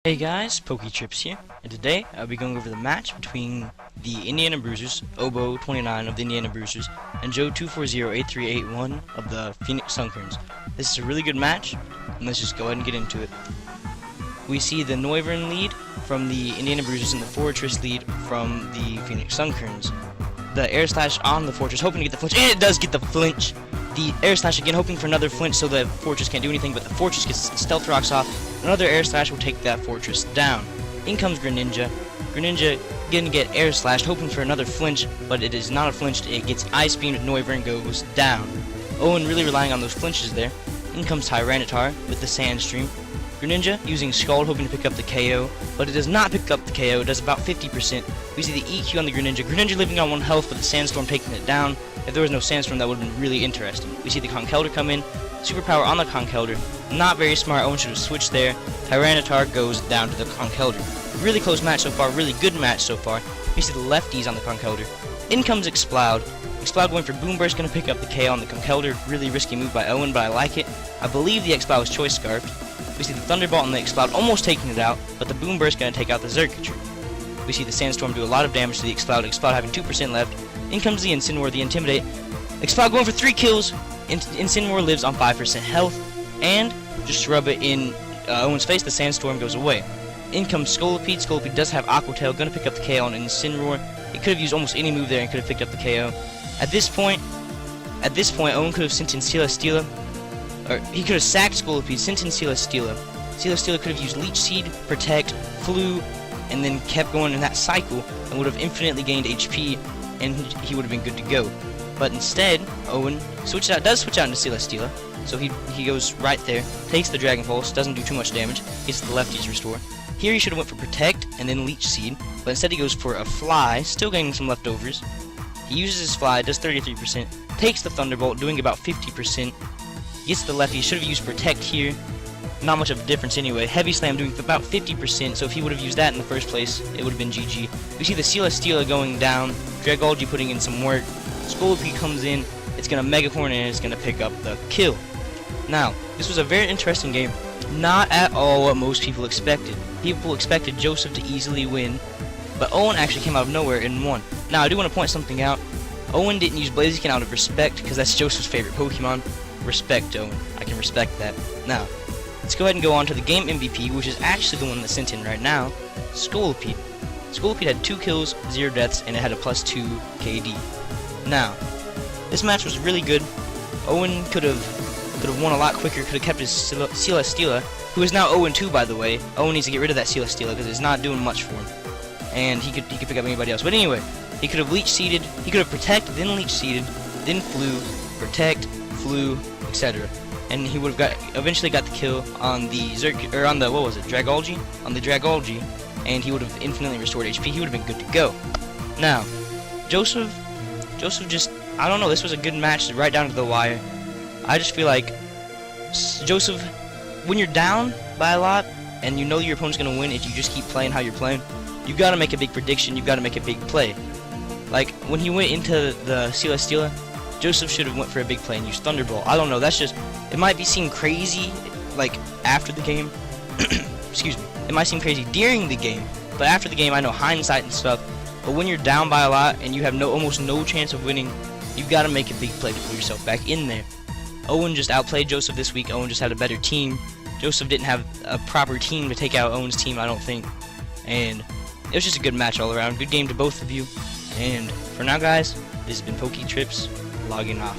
Hey guys, PokeTrips here, and today I'll be going over the match between the Indiana Bruisers, Obo29 of the Indiana Bruisers, and Joe2408381 of the Phoenix Sunkerns. This is a really good match, and let's just go ahead and get into it. We see the Noivern lead from the Indiana Bruisers and the Fortress lead from the Phoenix Sunkerns. The Air Slash on the Fortress, hoping to get the flinch, and it does get the flinch! The Air Slash again, hoping for another flinch so the Fortress can't do anything, but the Fortress gets Stealth Rocks off. Another Air Slash will take that Fortress down. In comes Greninja. Greninja gonna get Air Slashed, hoping for another flinch, but it is not a flinch. It gets Ice Beam with Noivern and goes down. Owen really relying on those flinches there. In comes Tyranitar with the Sandstream. Greninja using Scald, hoping to pick up the KO, but it does not pick up the KO. It does about 50%. We see the EQ on the Greninja. Greninja living on 1 health, but the Sandstorm taking it down. If there was no Sandstorm, that would have been really interesting. We see the Conkeldurr come in. Superpower on the Conkeldurr. Not very smart. Owen should have switched there. Tyranitar goes down to the Conkeldurr. Really close match so far. Really good match so far. We see the lefties on the Conkeldurr. In comes Exploud. Exploud going for Boom Burst, going to pick up the KO on the Conkeldurr. Really risky move by Owen, but I like it. I believe the Exploud was Choice Scarfed. We see the Thunderbolt on the Exploud almost taking it out, but the Boom Burst going to take out the Xerkatry. We see the Sandstorm do a lot of damage to the Exploud. Exploud having 2% left. In comes the Incineroar, the Intimidate. Exploud going for 3 kills. Incineroar lives on 5% health, and just rub it in Owen's face, the Sandstorm goes away. In comes Scolipede. Scolipede does have Aqua Tail, gonna pick up the KO on Incineroar. He could have used almost any move there and could have picked up the KO. At this point, Owen could have sent in Celesteela, or he could have sacked Scolipede, sent in Celesteela. Celesteela could have used Leech Seed, Protect, Flew, and then kept going in that cycle, and would have infinitely gained HP, and he would have been good to go. But instead, Owen does switch out into Celesteela, so he goes right there, takes the Dragon Pulse, doesn't do too much damage, gets the lefties restore. Here he should have went for Protect and then Leech Seed, but instead he goes for a Fly, still gaining some leftovers. He uses his Fly, does 33%, takes the Thunderbolt, doing about 50%, gets the lefty, should have used Protect here, not much of a difference anyway. Heavy Slam doing about 50%, so if he would have used that in the first place, it would have been GG. We see the Celesteela going down, Dragolgy putting in some work, Scolipede comes in, it's going to Mega Horn and it's going to pick up the kill. Now, this was a very interesting game. Not at all what most people expected. People expected Joseph to easily win, but Owen actually came out of nowhere and won. Now, I do want to point something out. Owen didn't use Blaziken out of respect, because that's Joseph's favorite Pokemon. Respect, Owen. I can respect that. Now, let's go ahead and go on to the game MVP, which is actually the one that's sent in right now, Scolipede. Scolipede had 2 kills, 0 deaths, and it had a +2 KD. Now, this match was really good. Owen could have won a lot quicker, could have kept his Celesteela, who is now 0-2 by the way. Owen needs to get rid of that Celesteela because it's not doing much for him. And he could pick up anybody else. But anyway, he could have Leech Seeded, he could have Protect, then Leech Seeded, then Flew, Protect, Flew, etc. And he would have eventually got the kill on the Dragolgy? On the Dragolgy, and he would have infinitely restored HP. He would have been good to go. Now, Joseph just, I don't know, this was a good match right down to the wire. I just feel like Joseph, when you're down by a lot and you know your opponent's going to win if you just keep playing how you're playing, you got to make a big prediction, you got to make a big play. Like, when he went into the Celesteela, Joseph should have went for a big play and used Thunderbolt. I don't know, that's just, it might be seem crazy, like, after the game. Excuse me. It might seem crazy during the game, but after the game, I know hindsight and stuff. But when you're down by a lot and you have almost no chance of winning, you've got to make a big play to put yourself back in there. Owen just outplayed Joseph this week. Owen just had a better team. Joseph didn't have a proper team to take out Owen's team, I don't think. And it was just a good match all around. Good game to both of you. And for now, guys, this has been PokeTrips, logging off.